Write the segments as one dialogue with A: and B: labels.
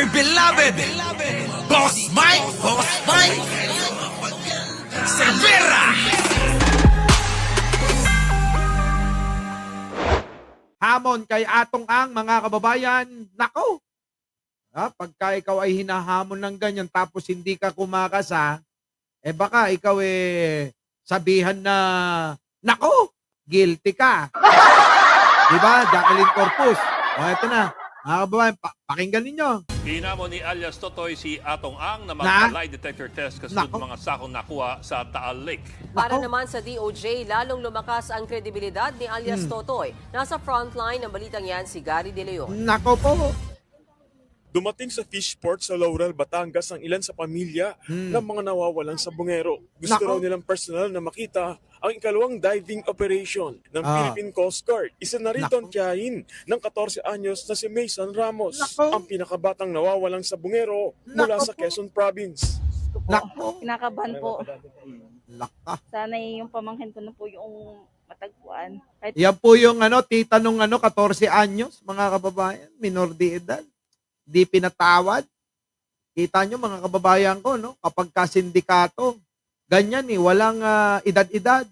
A: dear beloved, Boss Mike, Cervera.
B: Hamon kay Atong Ang, mga kababayan. Nako, pagka ikaw ay hinahamon ng ganyan tapos hindi ka kumakasa, baka ikaw sabihan na, nako, guilty ka. Diba, Jacqueline Corpus? O, eto na. Mga kababayan, pakinggan ninyo.
C: Hinamon ni alias Totoy si Atong Ang na
B: Na?
C: mag-lie detector test kasunod
B: Nako.
C: mga sakong nakuha sa Taal Lake.
D: Para
B: Nako.
D: naman sa DOJ, lalong lumakas ang kredibilidad ni alias Totoy. Nasa frontline ng balitang yan si Gary De Leon.
B: Nako po.
E: Dumating sa Fishport sa Laurel, Batangas ang ilan sa pamilya ng mga nawawalang sabungero. Gusto
B: Nako.
E: raw nilang personal na makita ang ikalawang diving operation ng Philippine Coast Guard. Isa na rito ang
B: Nako.
E: tiyahin ng 14 anyos na si Mason Ramos,
B: Nako.
E: ang pinakabatang nawawalang sabungero mula
B: Nako
E: sa
B: po.
E: Quezon Province.
B: Nako.
F: Kinakabahan po.
B: Laka.
F: Sana yung pamangkin ko na po yung matagpuan. Kahit
B: Yan po yung tita nung 14 anyos, mga kababayan, minor de edad. Di pinatawad. Kita nyo, mga kababayan ko, no? Kapag kasindikato, ganyan walang edad-edad.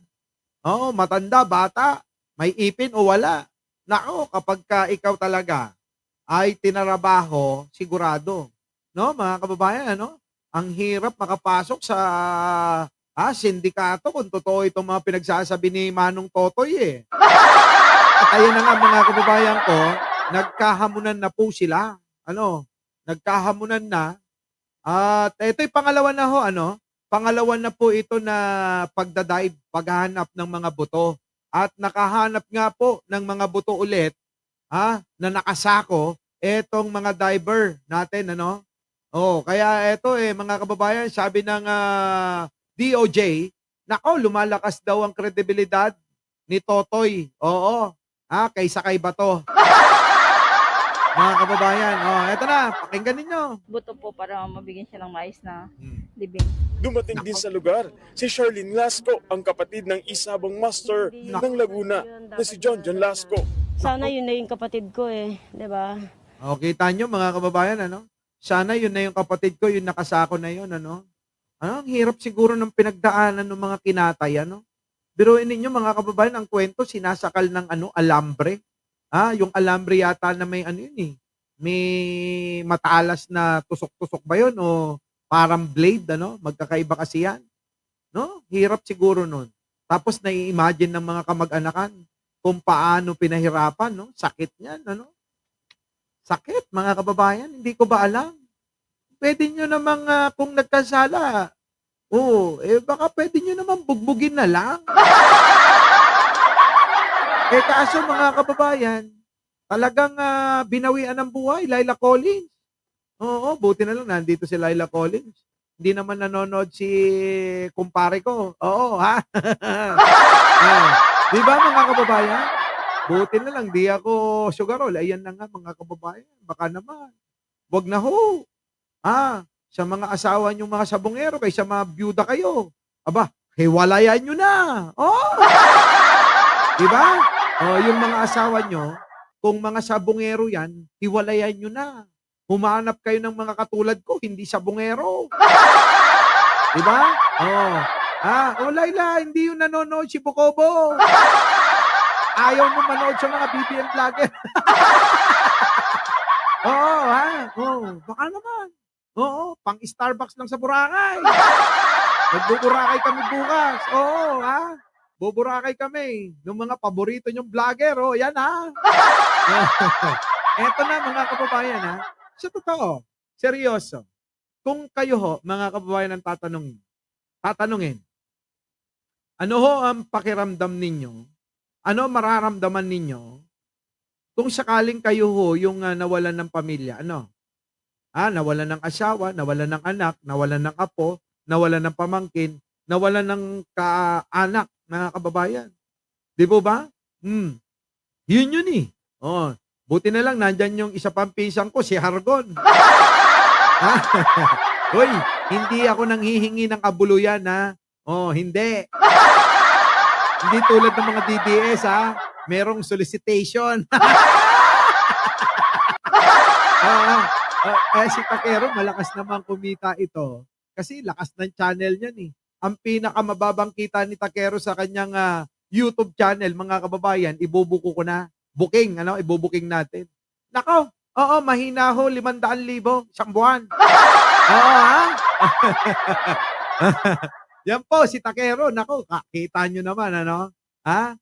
B: Oo, matanda, bata, may ipin o wala. Nako, kapag ikaw talaga ay tinarabaho, sigurado. No, mga kababayan, ano? Ang hirap makapasok sa sindikato kung totoo itong mga pinagsasabi ni Manong Totoy Kaya na nga, mga kababayan ko, nagkahamunan na po sila. Nagkahamunan na. At ito'y pangalawa na pangalawa na po ito na pagdadive, paghahanap ng mga buto. At nakahanap nga po ng mga buto ulit, na nakasako, etong mga diver natin, kaya ito mga kababayan, sabi ng DOJ, nako, lumalakas daw ang kredibilidad ni Totoy. Oo, kaysa kay Bato. Mga kababayan, eto na, pakinggan ninyo.
F: buto po para mabigyan siya ng mais na libing.
E: Dumating din sa lugar si Charlene Lasco, ang kapatid ng isabong master ng Laguna na si John Lasco.
G: Sana yun na yung kapatid ko di ba?
B: O, kita nyo, mga kababayan, sana yun na yung kapatid ko, yung nakasako na yun, ang hirap siguro ng pinagdaanan ng mga kinatay, Biruin ninyo, mga kababayan, ang kwento, sinasakal ng alambre. Yung alambre yata na may may matalas na tusok-tusok ba yun o parang blade, magkakaiba kasi yan. No? Hirap siguro nun. Tapos nai-imagine ng mga kamag-anakan kung paano pinahirapan, Sakit niyan, Sakit, mga kababayan, hindi ko ba alam? Pwede nyo namang kung nagkasala, baka pwede nyo naman bugbugin na lang. Kaso, mga kababayan, talagang binawian ng buhay, Laila Collins. Oo, buti na lang nandito si Laila Collins. Hindi naman nanonood si kumpare ko. Oo, ha? Di ba, mga kababayan? Buti na lang, di ako sugarol. Ayan na nga, mga kababayan. Baka naman. Wag na ho. Sa mga asawa niyong mga sabongero, kaysa mga byuda kayo. Aba, hiwalayan nyo na. Di ba? Yung mga asawa nyo, kung mga sabongero yan, hiwalayan nyo na. Humanap kayo ng mga katulad ko, hindi sabongero. Di ba? Laila, hindi yung nanonood si Bokobo. Ayaw mo manood sa mga BBM vlogger. Baka naman. Pang Starbucks lang sa Boracay. Magbuburakay kami bukas. Buburakay kami ng mga paborito nyong vlogger. Yan Eto na, mga kababayan sa totoo, seryoso. Kung kayo mga kababayan ang tatanungin, ano ang pakiramdam ninyo? Ano mararamdaman ninyo kung sakaling kayo yung nawalan ng pamilya? Nawalan ng asawa, nawalan ng anak, nawalan ng apo, nawalan ng pamangkin, nawalan ng kaanak, mga kababayan. Di po ba? Yun buti na lang, nandyan yung isa pang pisang ko, si Hargon. Hoy, hindi ako nanghihingi ng abuluyan, hindi. Hindi tulad ng mga DDS, merong solicitation. Si Takero, malakas naman kumita ito. Kasi lakas ng channel niyan eh. Ang pinakamababang kita ni Takero sa kanyang YouTube channel, mga kababayan, ibubuko ko na. Booking, ibubuking natin. Nako, oo, mahina ho, 500,000, isang buwan. Oo, ha? Yan po, si Takero, nako, kita nyo naman, Ha?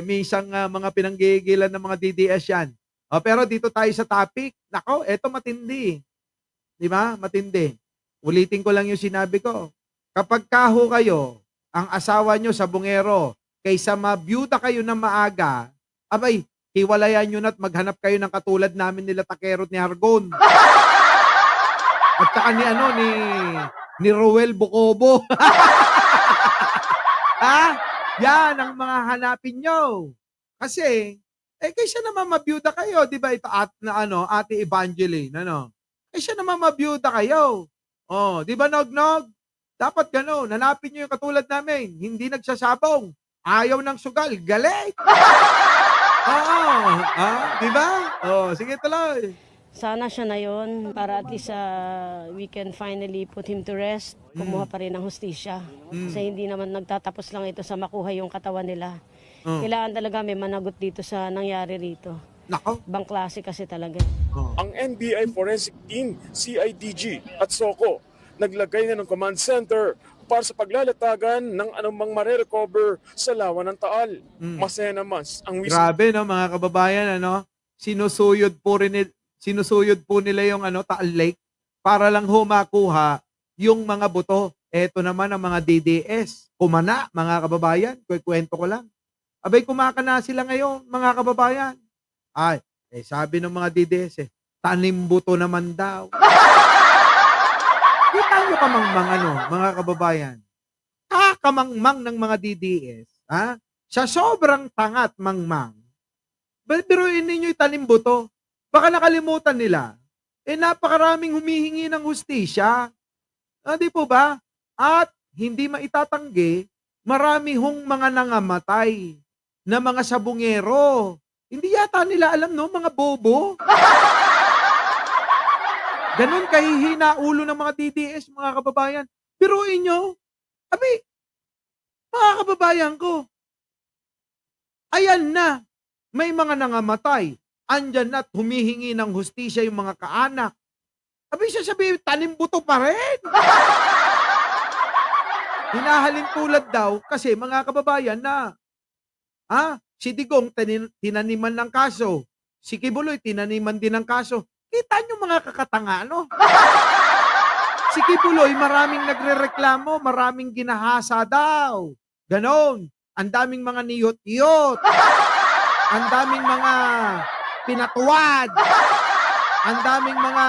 B: Minsan mga pinanggigilan ng mga DDS yan. Pero dito tayo sa topic. Nako, eto matindi. Di ba? Matindi. Ulitin ko lang yung sinabi ko. Kapag kaho kayo, ang asawa nyo sa bungero, kaysa mabiyuda kayo na maaga, abay, hiwalayan nyo na at maghanap kayo ng katulad namin nila Takero at ni Hargon. At saka ni Roel Bukobo. Ha? Yan ang mga hanapin nyo. Kasi, kaysa naman mabiyuda kayo, di ba ito Ate Evangeline, Kaysa naman mabiyuda kayo. Oh, di ba Nog? Dapat gano'n, hanapin nyo yung katulad namin, hindi nagsasabong, ayaw ng sugal, galit. Oo, di ba? Sige tuloy.
G: Sana siya na yon para at least we can finally put him to rest. Kumuha pa rin ng hustisya. Kasi hindi naman nagtatapos lang ito sa makuha yung katawan nila. Kailangan talaga may managot dito sa nangyari rito.
B: Nako.
G: Ibang klase kasi talaga.
E: Ang NBI Forensic Team, CIDG at SOCO naglagay na ng command center para sa paglalatagan ng anumang mare-recover sa lawa ng Taal. Masaya naman ang
B: Grabe, mga kababayan, sinusuyod po nila yung Taal Lake para lang makuha yung mga buto. Eto naman ang mga DDS. Kumana, mga kababayan. Kwento ko lang. Abay, kumakana sila ngayon, mga kababayan. Ay, sabi ng mga DDS, tanim buto naman daw. Kita nyo kamangmang, mga kababayan. Kakamangmang ng mga DDS, sa sobrang tangat mangmang, biruin ninyo yung tanim buto. Baka nakalimutan nila, napakaraming humihingi ng hustisya. Di po ba? At hindi maitatanggi, marami hong mga nangamatay na mga sabungero. Hindi yata nila alam, mga bobo. Ganon kahihina ulo ng mga DDS, mga kababayan. Biruin nyo, mga kababayan ko, ayan na, may mga nangamatay. Andyan na't humihingi ng hustisya yung mga kaanak. Sasabihin, tanim buto pa rin. Hinahalin tulad daw kasi mga kababayan na, si Digong tinaniman ng kaso, si Kibuloy tinaniman din ng kaso. Kita nyo mga kakatanga, Si Kibuloy maraming nagrereklamo, maraming ginahasa daw. Ganon. Ang daming mga niyot-iyot. Ang daming mga pinatuwad. Ang daming mga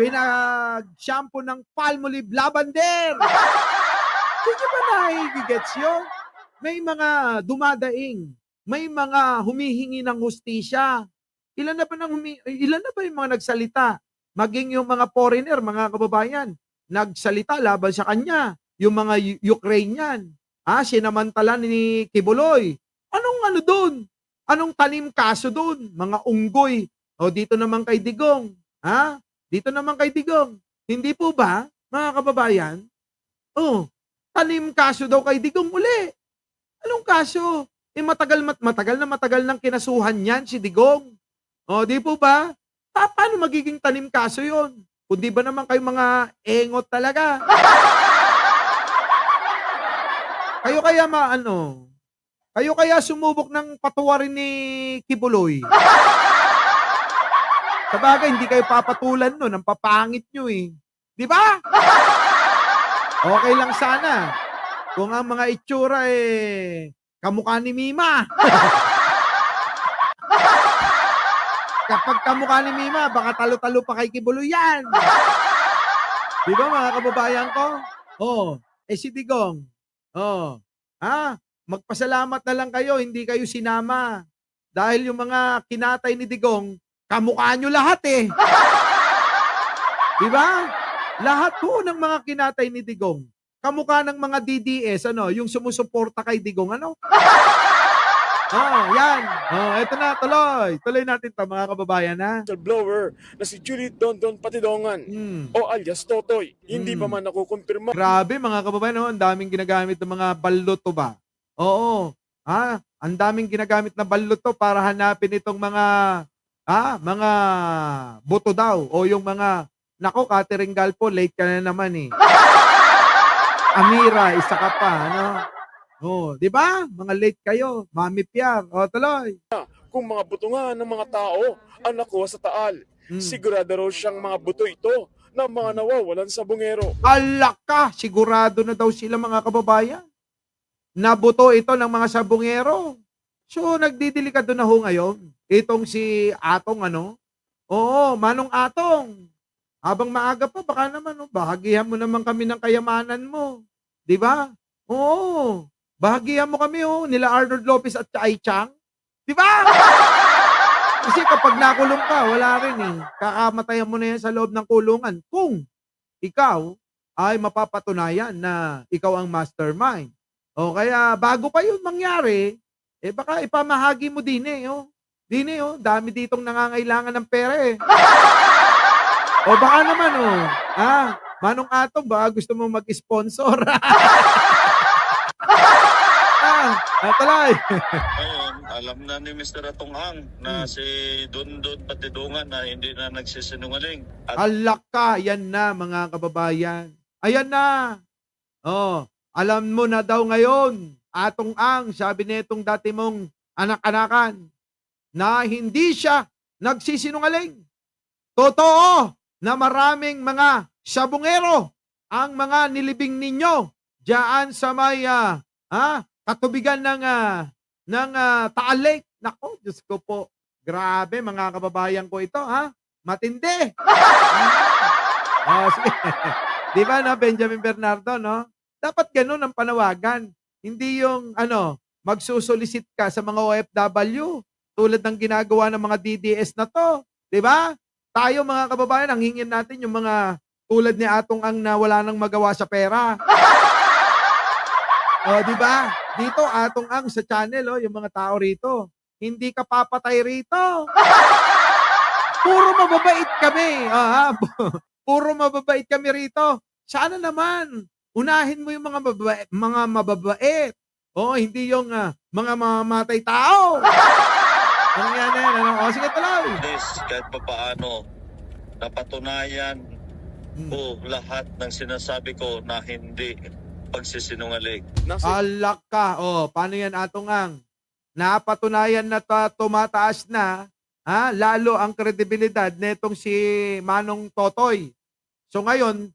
B: pinag-shampoo ng Palmolive Lavender. Hindi ba nakikigets yun? May mga dumadaing. May mga humihingi ng hustisya. Ilan na ba yung mga nagsalita? Maging yung mga foreigner, mga kababayan, nagsalita laban sa kanya. Yung mga Ukrainian. Sinamantala ni Kibuloy. Anong doon? Anong tanim kaso doon? Mga unggoy. Dito naman kay Digong. Dito naman kay Digong. Hindi po ba, mga kababayan? Tanim kaso daw kay Digong uli. Anong kaso? Matagal nang kinasuhan yan si Digong. Di po ba? Paano magiging tanim kaso yon? Kundi ba naman kayo mga engot talaga? Kayo kaya sumubok ng patuwarin ni Kibuloy. Sabagay, hindi kayo papatulan nun. Ang papangit nyo eh. Di ba? Okay lang sana. Kung ang mga itsura kamukha ni Mima. Kapag kamukha ni Mima, baka talo-talo pa kay Kibuloy yan. Di ba mga kababayan ko? Si Digong. Magpasalamat na lang kayo, hindi kayo sinama. Dahil yung mga kinatay ni Digong, kamukha nyo lahat eh. Di ba? Lahat po ng mga kinatay ni Digong, kamukha ng mga DDS, yung sumusuporta kay Digong, Yan. Eto na, tuloy. Tuloy natin 'to mga kababayan, ha.
E: whistleblower na si Julie Dondon Patidongan o alias Totoy. Hindi pa man nakukumpirma
B: Grabe mga kababayan, ang daming ginagamit ng mga balloto ba? Oo. Ang daming ginagamit na balloto para hanapin itong mga boto daw o yung mga nako, Catherine Galpo, late ka na naman eh. Amira, isa ka pa, ano? Di ba? Mga late kayo, Mami Piar. Tuloy.
E: kung mga butungan ng mga tao ang nakuha sa Taal. Sigurado raw siyang mga buto ito na mga nawawalan sa bungero.
B: Alaka, sigurado na daw sila mga kababayan. Nabuto ito ng mga sabungero. So, nagdidelikado na ho ngayon. Itong si Atong Oo, Manong Atong. Habang maaga pa, baka naman, bahagihan mo naman kami ng kayamanan mo. Di ba? Oo. Bahagihan mo kami, nila Arnold Lopez at Ai Chang. Di ba? Kasi kapag nakulong ka, wala rin eh. Kakamatayan mo na yan sa loob ng kulungan. Kung ikaw ay mapapatunayan na ikaw ang mastermind. Kaya bago pa yun mangyari, baka ipamahagi mo din dami ditong nangangailangan ng pera eh. Baka naman Manong Atong, baka gusto mo mag-sponsor. Talay.
H: Ngayon, alam na ni Mr. Atonghang na si Dondon Patidongan na hindi na nagsisinungaling. At
B: Alaka, yan na mga kababayan. Ayan na. Alam mo na daw ngayon, Atong Ang, sabi nitong dati mong anak-anakan, na hindi siya nagsisinungaling. Totoo na maraming mga sabungero ang mga nilibing ninyo diyan sa may katubigan ng Taal Lake. Nako, Diyos ko po. Grabe mga kababayan ko ito, matindi. Sige. Di ba Benjamin Bernardo, no? Dapat ganun ang panawagan. Hindi yung magsusolicit ka sa mga OFW tulad ng ginagawa ng mga DDS na to. Di ba? Tayo mga kababayan, ang hingin natin yung mga tulad ni Atong Ang na wala nang magawa sa pera. Di ba? Dito, Atong Ang sa channel, yung mga tao rito, hindi ka papatay rito. Puro mababait kami. Puro mababait kami rito. Sana naman, unahin mo yung mga mababait. Hindi yung mga mamamatay tao. Ano yan? Sige, tuloy.
H: this, kahit pa paano, napatunayan ko lahat ng sinasabi ko na hindi pagsisinungaling.
B: Alaka. Paano yan, Atong Ang? Napatunayan na tumataas na, lalo ang kredibilidad netong si Manong Totoy. So ngayon,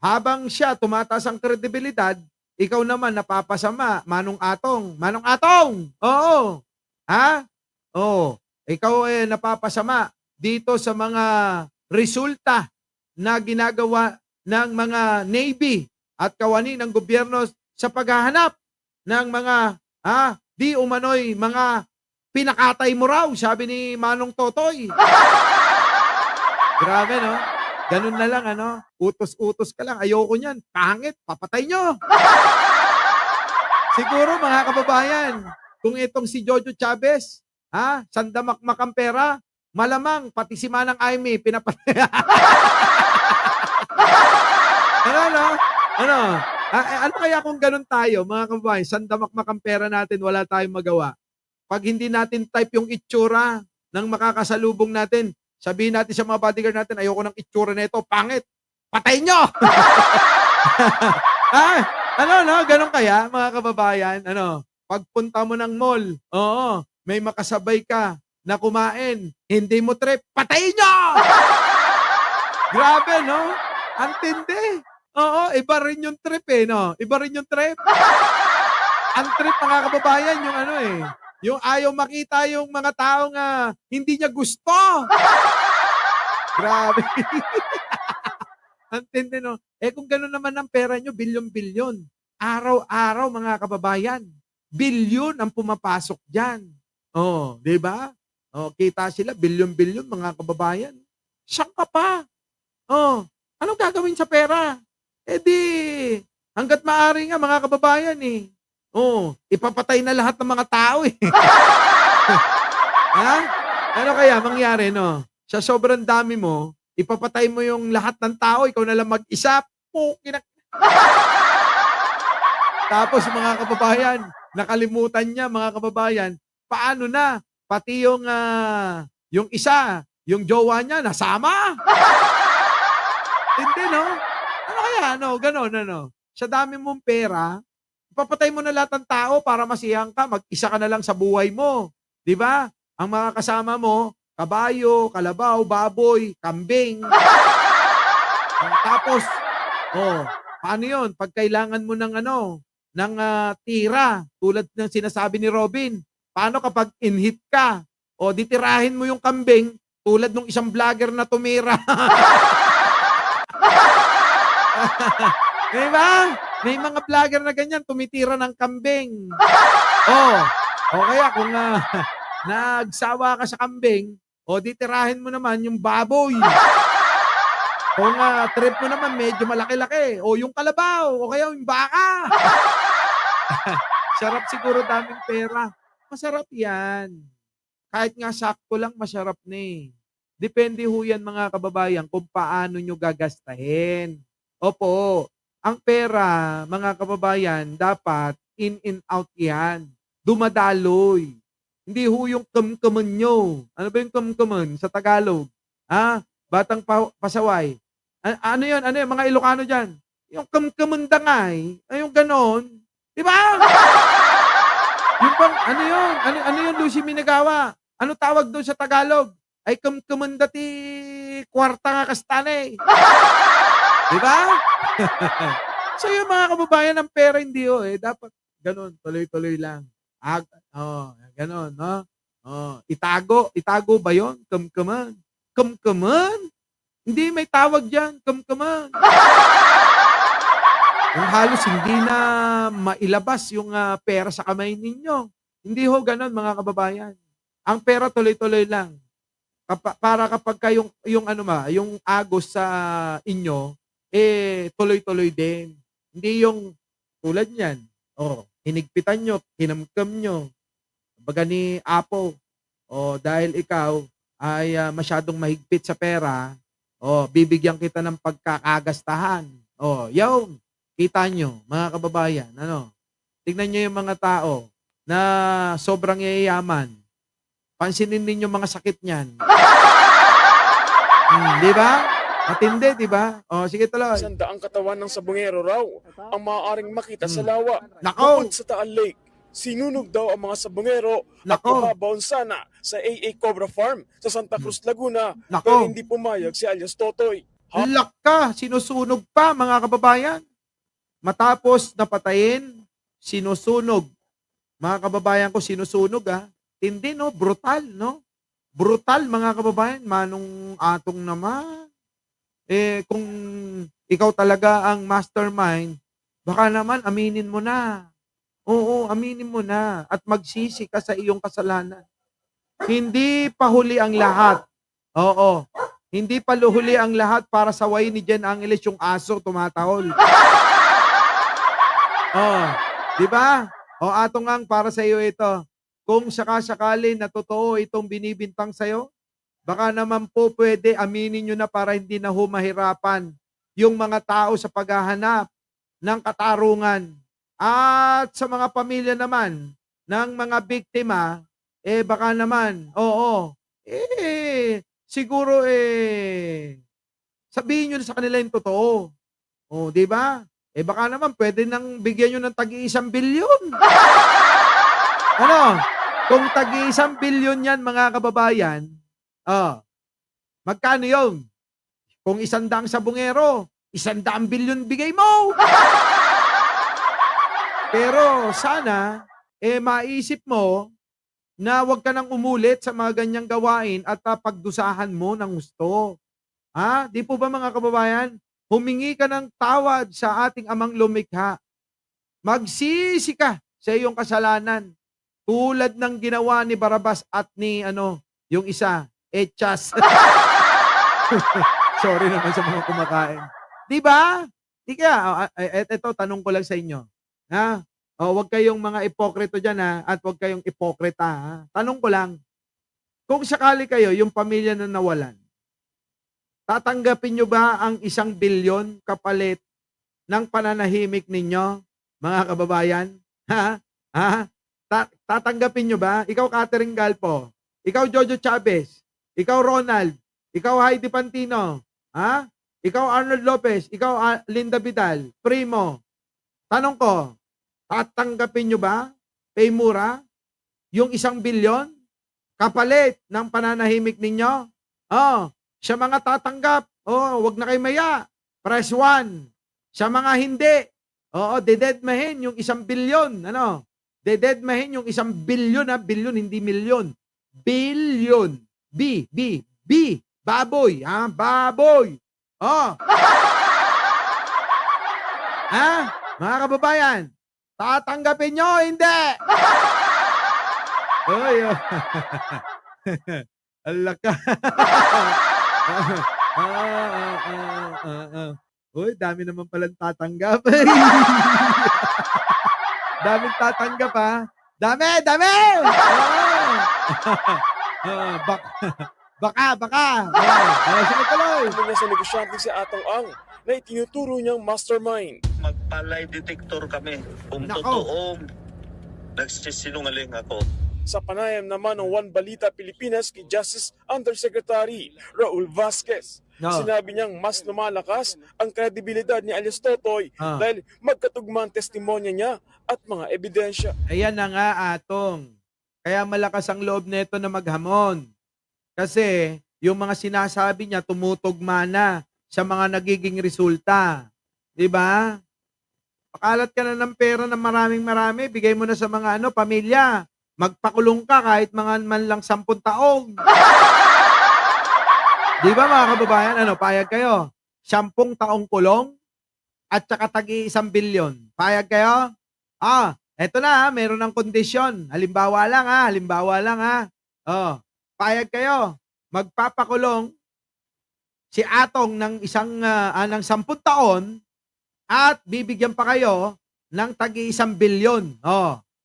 B: habang siya tumataas ang kredibilidad, ikaw naman napapasama, Manong Atong. Manong Atong! Oo. Ikaw napapasama dito sa mga resulta na ginagawa ng mga Navy at kawani ng gobyerno sa paghahanap ng mga di umano'y mga pinakatay mo raw, sabi ni Manong Totoy. Grabe, no? Ganun na lang, utos-utos ka lang. Ayoko niyan. Pangit, papatay nyo. Siguro, mga kababayan, kung itong si Jojo Chavez, sandamakmak ang pera, malamang pati si Manang Aimee pinapatay. Ano kaya kung ganun tayo, mga kababayan, sandamakmak ang pera natin, wala tayong magawa. Pag hindi natin type yung itsura ng makakasalubong natin, sabihin natin sa mga bodyguard natin, ayoko ng itsura nito, pangit, patay nyo! Ganun kaya, mga kababayan, pagpunta mo ng mall, may makasabay ka na kumain, hindi mo trip, patay nyo! Grabe, no? Ang tindi. Iba rin yung trip Iba rin yung trip. Ang trip, mga kababayan, yung yung ayaw makita yung mga taong hindi niya gusto. Grabe. Ang tindi, no? Kung gano'n naman ang pera nyo, bilyon-bilyon. Araw-araw, mga kababayan, bilyon ang pumapasok dyan. Di ba? Kita sila, bilyon-bilyon, mga kababayan. Saan ka pa? Anong gagawin sa pera? Hanggat maaari nga, mga kababayan Oo, ipapatay na lahat ng mga tao eh. Ha? Ano kaya mangyari, no? Sa sobrang dami mo, ipapatay mo yung lahat ng tao, ikaw na lang mag-isa. Pukinak. Tapos mga kababayan, nakalimutan niya mga kababayan, paano na? Pati yung isa, yung jowa niya, nasama. Hindi, no? Ano kaya, ano? Ganon, ano? Sa dami mong pera, ipapatay mo na lahat ng tao para masiyang ka, mag-isa ka na lang sa buhay mo. Di ba? Ang mga kasama mo, kabayo, kalabaw, baboy, kambing. Tapos, paano yun? Pag kailangan mo ng tira, tulad ng sinasabi ni Robin, paano kapag in-hit ka? O ditirahin mo yung kambing, tulad ng isang vlogger na tumira. Diba? May mga vlogger na ganyan, tumitira ng kambing. O kaya kung nagsawa ka sa kambing, o ditirahin mo naman yung baboy. Kung trip mo naman medyo malaki-laki, o yung kalabaw, o kaya yung baka. Sarap siguro daming pera. Masarap yan. Kahit nga sakto lang, masarap na eh. Depende ho yan mga kababayan kung paano nyo gagastahin. Opo, ang pera, mga kababayan, dapat in and out yan. Dumadaloy. Hindi ho yung kamkaman nyo. Ano ba yung kamkaman sa Tagalog? Batang pasaway. Ano yun? Ano yun? Mga Ilocano dyan. Yung kamkaman dangay. Ay, yung ganon. Di ba? Yung bang, ano yun? Ano yun, Lucy Minagawa? Ano tawag doon sa Tagalog? Ay kamkaman dati kwarta nga kastane. Di ba? So yung mga kababayan ng pera, hindi dapat ganon, tuloy-tuloy lang. Ganon, no? Itago ba yun? Kamkaman. Kamkaman? Hindi, may tawag dyan. Kamkaman. Yung halos hindi na mailabas yung pera sa kamay ninyo. Hindi ho ganon, mga kababayan. Ang pera tuloy-tuloy lang. Para kapag yung agos sa inyo, tuloy-tuloy din. Hindi yung tulad niyan. Hinigpitan nyo, hinamkam nyo. Baga ni Apo, dahil ikaw ay masyadong mahigpit sa pera, bibigyan kita ng pagkakagastahan. Yung, kita nyo, mga kababayan, tignan nyo yung mga tao na sobrang yayaman. Pansinin ninyo mga sakit niyan. Di ba? Matindi, di ba? Sige tuloy.
E: Sandaang katawan ng sabungero raw ang maaaring makita sa lawa.
B: Nako!
E: Bukod sa Taal Lake, sinunog daw ang mga sabungero at
B: Nako!
E: umabaon sana sa AA Cobra Farm sa Santa Cruz, Laguna.
B: Nako!
E: Pero hindi pumayag si alias Totoy.
B: Laka, sinusunog pa mga kababayan. Matapos napatayin, sinusunog. Mga kababayan ko, sinusunog Tindi, no? Brutal, no? Brutal, mga kababayan. Manong Atong naman. Kung ikaw talaga ang mastermind, baka naman aminin mo na. Oo, aminin mo na. At magsisi ka sa iyong kasalanan. Hindi pa huli ang lahat. Oo. Hindi pa huli ang lahat para sawayin ni Jen Angeles yung aso tumatahol. Di ba? Atong ang para sa iyo ito. Kung sakasakali na totoo itong binibintang sa iyo, baka naman po pwede aminin nyo na para hindi na humahirapan yung mga tao sa paghahanap ng katarungan. At sa mga pamilya naman ng mga biktima, baka naman, siguro sabihin nyo na sa kanila yung totoo. Di ba? Baka naman pwede nang bigyan nyo ng tag-1 bilyon. Kung tag-1 bilyon yan, mga kababayan, magkano yun? Kung 100 sabungero, 100 bilyon bigay mo. Pero sana, maisip mo na huwag ka nang umulit sa mga ganyang gawain at pagdusahan mo ng gusto. Di po ba mga kababayan? Humingi ka ng tawad sa ating amang lumikha. Magsisi ka sa iyong kasalanan. Tulad ng ginawa ni Barabas at ni yung isa, Echas. Sorry naman sa mga kumakain. Di ba? Di kaya, ito, tanong ko lang sa inyo. Huwag kayong mga ipokrito diyan ha, at huwag kayong ipokrita ha. Tanong ko lang, kung sakali kayo yung pamilya na nawalan, tatanggapin nyo ba ang 1 bilyon kapalit ng pananahimik ninyo, mga kababayan? Ha? Ha? Tatanggapin nyo ba? Ikaw, Catherine Galpo. Ikaw, Jojo Chavez. Ikaw, Ronald. Ikaw, Heidi Pantino. Ha? Ikaw, Arnold Lopez. Ikaw, Linda Vidal. Primo. Tanong ko, tatanggapin nyo ba, Paymura, yung 1 bilyon kapalit ng pananahimik ninyo? Sa mga tatanggap, wag na kayo maya. Press 1. Sa mga hindi, dededmahin yung 1 bilyon. Ano? Dededmahin yung 1 bilyon, ha? Bilyon, hindi milyon. Bilyon. B. Baboy. Ha? Baboy. Mga kababayan, tatanggapin nyo, hindi. Oy, alaka. Uy, dami naman palang tatanggap. Daming tatanggap, ha? Dami! Baka. Sige tuloy.
E: Mula sa negosyante si Atong Ang na itinuturo niyang mastermind.
H: Magpalay detector kami kung
B: Nako.
H: totoong nagsisinungaling ako.
E: Sa panayam naman ng One Balita Pilipinas kay Justice Undersecretary Raul Vasquez, sinabi niyang mas lumalakas ang kredibilidad ni alias Totoy dahil magkatugma ang testimonya niya at mga ebidensya.
B: Ayan na nga, Atong. Kaya malakas ang loob nito na maghamon. Kasi yung mga sinasabi niya tumutugma na sa mga nagiging resulta. 'Di ba? Pakalat ka na ng pera ng marami, bigay mo na sa mga pamilya. Magpakulong ka kahit mga man lang 10 taong. 'Di ba mga kababayan? Payag kayo? 10 taong kulong at saka tagi 1 bilyon. Payag kayo? Eto na, meron ng kondisyon. Halimbawa lang ha. Payag kayo. Magpapakulong si Atong ng ng 10 taon at bibigyan pa kayo ng tagi 1 bilyon.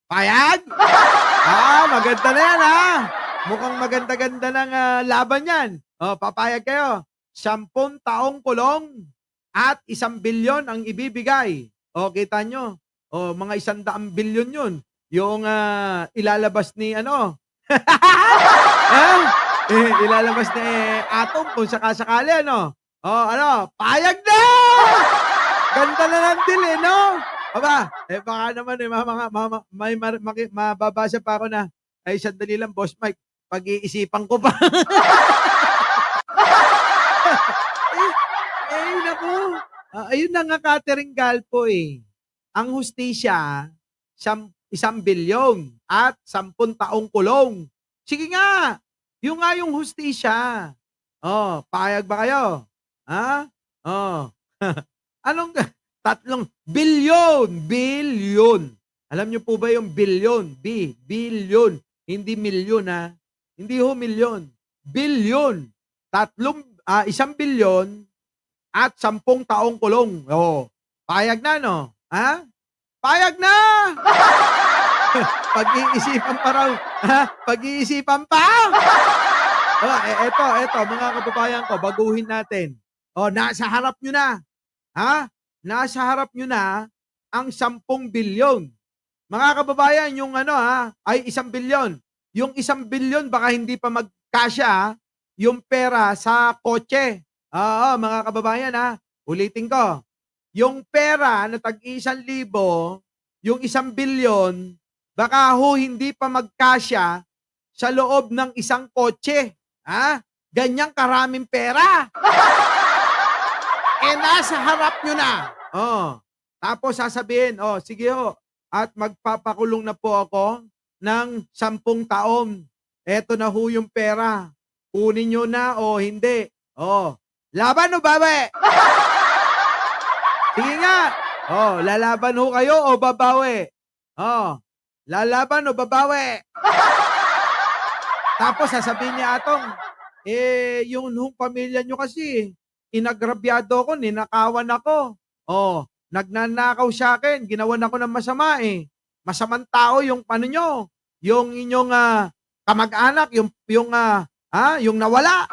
B: Payag? Maganda na yan ha. Mukhang maganda-ganda ng laban yan. Papayag kayo. 10 taong kulong at 1 bilyon ang ibibigay. Kita nyo. Mga 100 bilyon yun. Yung ilalabas ni ilalabas ni Atong kung sakasakali, payag na! Ganda na ng deal, no? Baka naman, may mababasa pa ako na, sandali lang, Boss Mike, pag-iisipan ko pa. Naku. Ayun na nga, Catherine Galpo, Ang hustisya, 1 bilyon at 10 taong kulong. Sige nga, yung nga yung hustisya. Payag ba kayo? Ha? Anong 3 bilyon. Alam niyo po ba yung bilyon? Bilyon. Hindi milyon ha. Hindi ho milyon. Bilyon. 1 bilyon at 10 taong kulong. Payag na, no? Ha? Payag na! Pag-iisipan pa raw. Pag-iisipan pa! Eto, mga kababayan ko, baguhin natin. Nasa harap nyo na. Ha? Nasa harap nyo na ang 10 bilyon. Mga kababayan, yung ay 1 bilyon. Yung 1 bilyon, baka hindi pa magkasya yung pera sa kotse. Mga kababayan, ulitin ko. Yung pera na tag-1,000, yung 1 bilyon, baka hindi pa magkasya sa loob ng isang kotse. Ganyang karaming pera. Nasa harap nyo na. Tapos sasabihin, sige ho, at magpapakulong na po ako ng 10 taon. Eto na ho yung pera. Kunin nyo na o hindi. Laban o babae? Sige nga. Lalaban ho kayo o babawi? Lalaban o babawi? Tapos sasabihin niya Atong, yung pamilya nyo kasi, inagrabyado ko, ninakawan ako. Nagnanakaw sa akin, ginawan ako ng masama masamang tao yung ano nyo, yung inyong kamag-anak, yung nawala.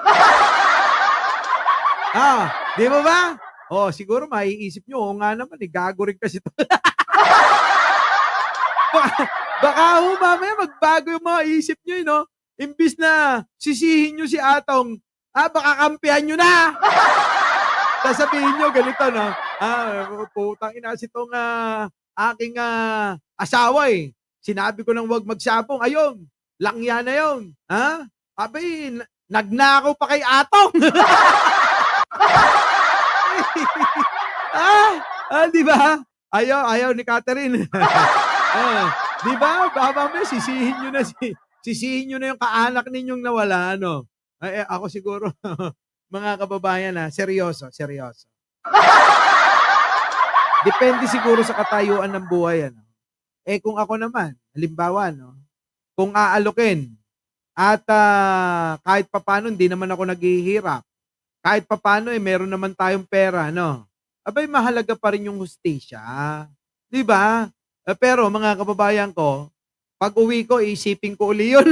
B: Di ba ba? Siguro maiisip nyo, nga naman, gago rin kasi to. baka mamaya magbago yung mga isip nyo, no? Imbis na sisihin nyo si Atong, baka kampihan nyo na. Sasabihin nyo, ganito, no? Putang ina si tong aking asawa eh. Sinabi ko nang wag magsabong. Ayun, langya na yun. Abay, nagnakaw pa kay Atong. Di ba? Ayaw ni Catherine. Di ba? Baba mo, sisihin nyo na yung kaanak ninyong nawala, ano? Ako siguro, mga kababayan, seryoso. Depende siguro sa katayuan ng buhay, ano? Kung ako naman, halimbawa, no? Kung aalokin, at kahit papano, hindi naman ako naghihirap. Kahit papano, meron naman tayong pera, no? Abay, mahalaga pa rin yung hustisya. Di ba? Pero, mga kababayan ko, pag uwi ko, isipin ko uli yun.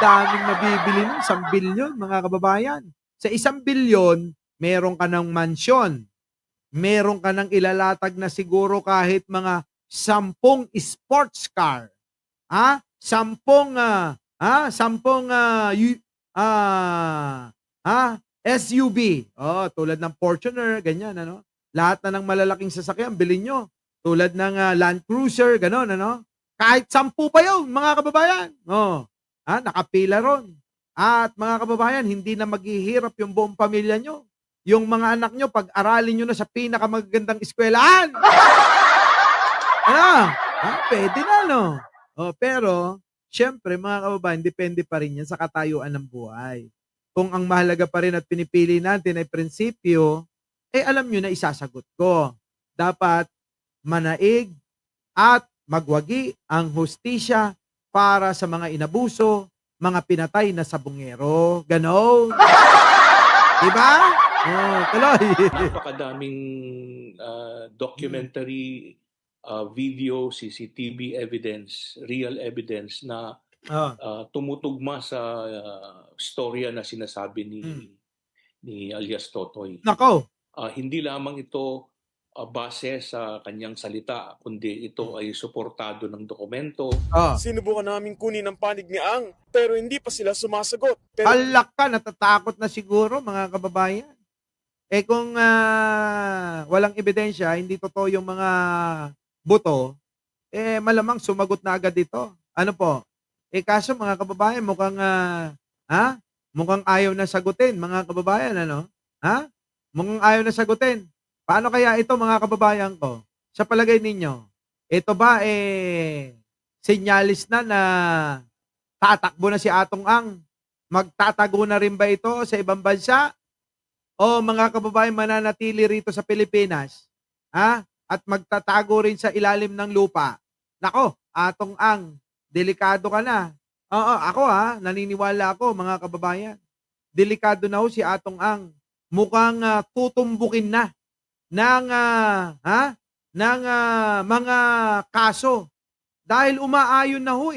B: Daming nabibili nun, 1 bilyon, mga kababayan. Sa 1 bilyon, meron ka ng mansyon. Meron ka ng ilalatag na siguro kahit mga 10 sports car. 10 SUV. Tulad ng Fortuner, ganyan, ano? Lahat na ng malalaking sasakyan, bilhin nyo. Tulad ng Land Cruiser, gano'n, ano? Kahit 10 pa yun, mga kababayan. Nakapila ron. At mga kababayan, hindi na maghihirap yung buong pamilya nyo. Yung mga anak nyo, pag-aralin nyo na sa pinakamagandang eskwelahan. Pwede na, no? Pero, syempre, mga kababayan, depende pa rin yan sa katayuan ng buhay. Kung ang mahalaga pa rin at pinipili natin ay prinsipyo, alam nyo na isasagot ko. Dapat manaig at magwagi ang hustisya para sa mga inabuso, mga pinatay na sabungero. Ganon. Diba? Tuloy.
I: Napakadaming documentary, video, CCTV evidence, real evidence na tumutugma sa storya na sinasabi ni alias Totoy.
B: Nako.
I: Hindi lamang ito base sa kanyang salita, kundi ito ay suportado ng dokumento.
E: Sinubukan namin kunin ang panig ni Ang, pero hindi pa sila sumasagot. Pero
B: Alak ka, natatakot na siguro, mga kababayan. Kung walang ebidensya, hindi totoo yung mga buto, malamang sumagot na agad ito. Ano po? Kaso mga kababayan, mukhang ayaw na sagutin, mga kababayan, ano? Mukhang ayaw na sagutin. Paano kaya ito, mga kababayan ko? Sa palagay ninyo, ito ba senyalis na tatakbo na si Atong Ang? Magtatago na rin ba ito sa ibang bansa? O mga kababayan, mananatili rito sa Pilipinas? At magtatago rin sa ilalim ng lupa? Nako, Atong Ang, delikado ka na. Ako naniniwala ako, mga kababayan. Delikado na ho si Atong Ang. Mukhang tutumbukin na ng mga kaso dahil umaayon na ho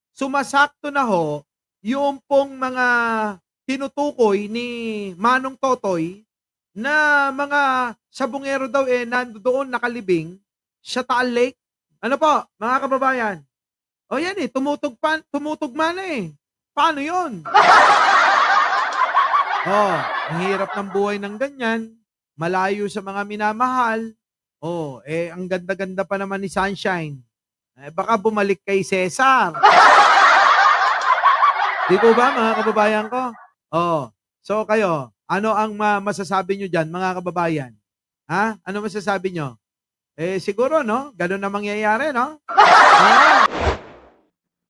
B: sumasakto na ho yung pong mga tinutukoy ni Manong Totoy na mga sabungero daw nandoon nakalibing sa Taal Lake. Ano po, mga kababayan? Yan tumutugma na Paano yun? Ang hirap ng buhay ng ganyan. Malayo sa mga minamahal. Ang ganda-ganda pa naman ni Sunshine. Baka bumalik kay Cesar. Di po ba, mga kababayan ko? So kayo, ano ang masasabi nyo dyan, mga kababayan? Ano masasabi nyo? Siguro, no? Ganun na mangyayari, no?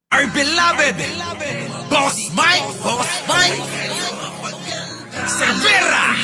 A: Our beloved Boss Mike Cervera.